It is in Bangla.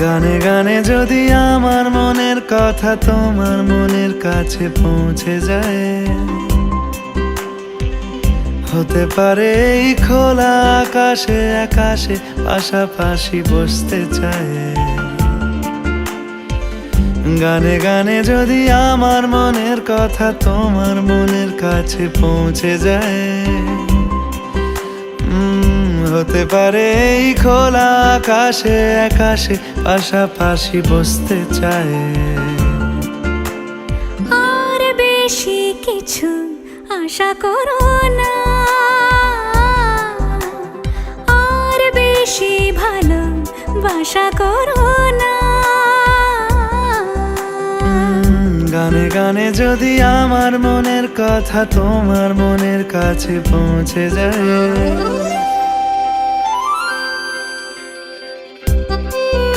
গানে গানে যদি আমার মনের কথা তোমার মনের কাছে পৌঁছে যায়, হতে পারে এই খোলা আকাশে আকাশে পাশাপাশি বসতে চায়। গানে গানে যদি আমার মনের কথা তোমার মনের কাছে পৌঁছে যায়, হতে পারে এই খোলা আকাশে আকাশে পাশাপাশি বসতে চায়। আর বেশি কিছু আশা করো না, আর বেশি ভালোবাসা করো না। গানে গানে যদি আমার মনের কথা তোমার মনের কাছে পৌঁছে যায়,